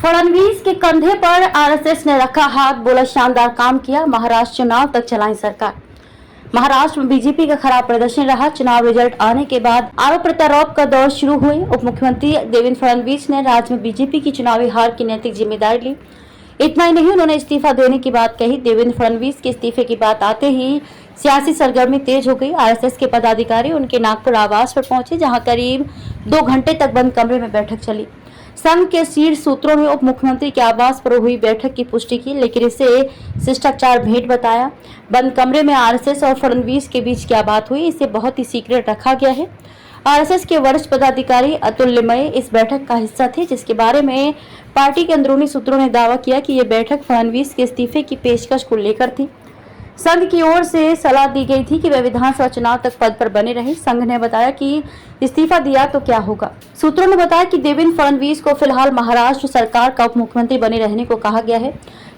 फडणवीस के कंधे पर आरएसएस ने रखा हाथ, बोला शानदार काम किया, महाराष्ट्र चुनाव तक चलाई सरकार। महाराष्ट्र में बीजेपी का खराब प्रदर्शन रहा। चुनाव रिजल्ट आने के बाद आरोप प्रत्यारोप का दौर शुरू हुए। उप मुख्यमंत्री देवेंद्र फडणवीस ने राज्य में बीजेपी की चुनावी हार की नैतिक जिम्मेदारी ली। इतना ही नहीं, उन्होंने इस्तीफा देने की बात कही। देवेंद्र फडणवीस के इस्तीफे की बात आते ही सियासी सरगर्मी तेज हो गई। आरएसएस के पदाधिकारी उनके नागपुर आवास पर पहुंचे, जहां करीब 2 घंटे तक बंद कमरे में बैठक चली। संघ के शीर्ष सूत्रों ने उप मुख्यमंत्री के आवास पर हुई बैठक की पुष्टि की, लेकिन इसे शिष्टाचार भेंट बताया। बंद कमरे में आरएसएस और फडणवीस के बीच क्या बात हुई, इसे बहुत ही सीक्रेट रखा गया है। आरएसएस के वरिष्ठ पदाधिकारी अतुल्यमय इस बैठक का हिस्सा थे, जिसके बारे में पार्टी के अंदरूनी सूत्रों ने दावा किया कि यह बैठक फडणवीस के इस्तीफे की पेशकश को लेकर थी। संघ की ओर से सलाह दी गई थी कि वे विधानसभा चुनाव तक पद पर बने रहे। संघ ने बताया कि इस्तीफा दिया तो क्या होगा। सूत्रों ने बताया कि देवेंद्र फडणवीस को फिलहाल महाराष्ट्र सरकार का उप मुख्यमंत्री बने रहने को कहा गया है।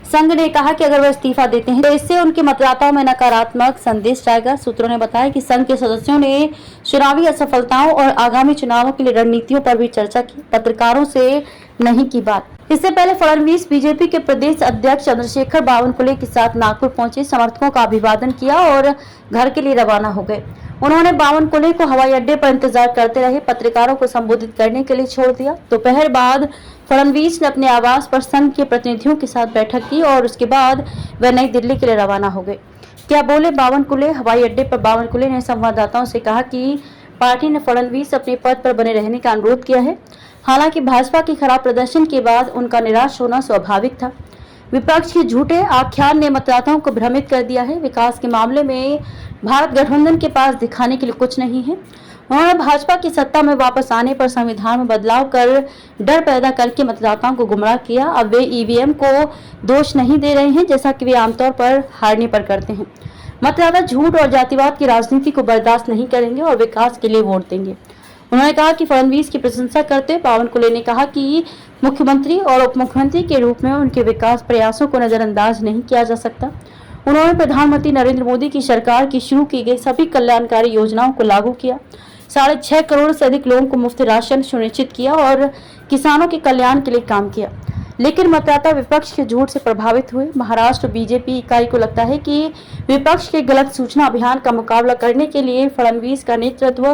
संघ ने कहा कि अगर वे इस्तीफा देते हैं तो इससे उनके मतदाताओं में नकारात्मक संदेश जाएगा। सूत्रों ने बताया कि संघ के सदस्यों ने चुनावी असफलताओं और आगामी चुनावों के लिए रणनीतियों पर भी चर्चा की, पत्रकारों से नहीं की बात। इससे पहले फडणवीस बीजेपी के प्रदेश अध्यक्ष चंद्रशेखर बावनकुले के साथ नागपुर पहुंचे, समर्थकों का अभिवादन किया और घर के लिए रवाना हो गए। उन्होंने बावनकुले को हवाई अड्डे पर इंतजार करते रहे पत्रकारों को संबोधित करने के लिए छोड़ दिया। दोपहर बाद फडणवीस ने अपने आवास पर संघ के प्रतिनिधियों के साथ बैठक की और उसके बाद वह नई दिल्ली के लिए रवाना हो गए। क्या बोले बावनकुले? हवाई अड्डे पर बावनकुले ने संवाददाताओं से कहा कि पार्टी ने फडणवीस अपने पद पर बने रहने का अनुरोध किया है। हालांकि भाजपा के खराब प्रदर्शन के बाद उनका निराश होना स्वाभाविक था। विपक्ष के झूठे आख्यान ने मतदाताओं को भ्रमित कर दिया है। विकास के मामले में भारत गठबंधन के पास दिखाने के लिए कुछ नहीं है। उन्होंने भाजपा की सत्ता में वापस आने पर संविधान में बदलाव कर डर पैदा करके मतदाताओं को गुमराह किया। अब वे ईवीएम को दोष नहीं दे रहे हैं, जैसा कि वे आमतौर पर हारने पर करते हैं। मतदाता झूठ और जातिवाद की राजनीति को बर्दाश्त नहीं करेंगे और विकास के लिए वोट देंगे। उन्होंने कहा कि फडणवीस की प्रशंसा करते बावनकुले ने कहा कि मुख्यमंत्री और उप मुख्यमंत्री के रूप में उनके विकास प्रयासों को नजरअंदाज नहीं किया जा सकता। उन्होंने प्रधानमंत्री नरेंद्र मोदी की सरकार की शुरू की गई सभी कल्याणकारी योजनाओं को लागू किया, 6.5 करोड़ से अधिक लोगों को मुफ्त राशन सुनिश्चित किया और किसानों के कल्याण के लिए काम किया। लेकिन मतदाता विपक्ष के झूठ से प्रभावित हुए। महाराष्ट्र बीजेपी इकाई को लगता है कि विपक्ष के गलत सूचना अभियान का मुकाबला करने के लिए फडणवीस का नेतृत्व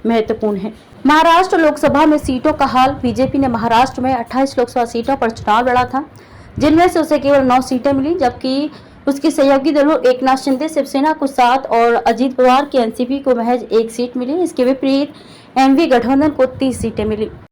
महत्वपूर्ण है। महाराष्ट्र लोकसभा में सीटों का हाल। बीजेपी ने महाराष्ट्र में 28 लोकसभा सीटों पर चुनाव लड़ा था, जिनमें से उसे केवल 9 सीटें मिली, जबकि उसके सहयोगी दलों एकनाथ शिंदे शिवसेना को 7 और अजीत पवार की एनसीपी को महज 1 सीट मिली। इसके विपरीत एमवी गठबंधन को 30 सीटें मिली।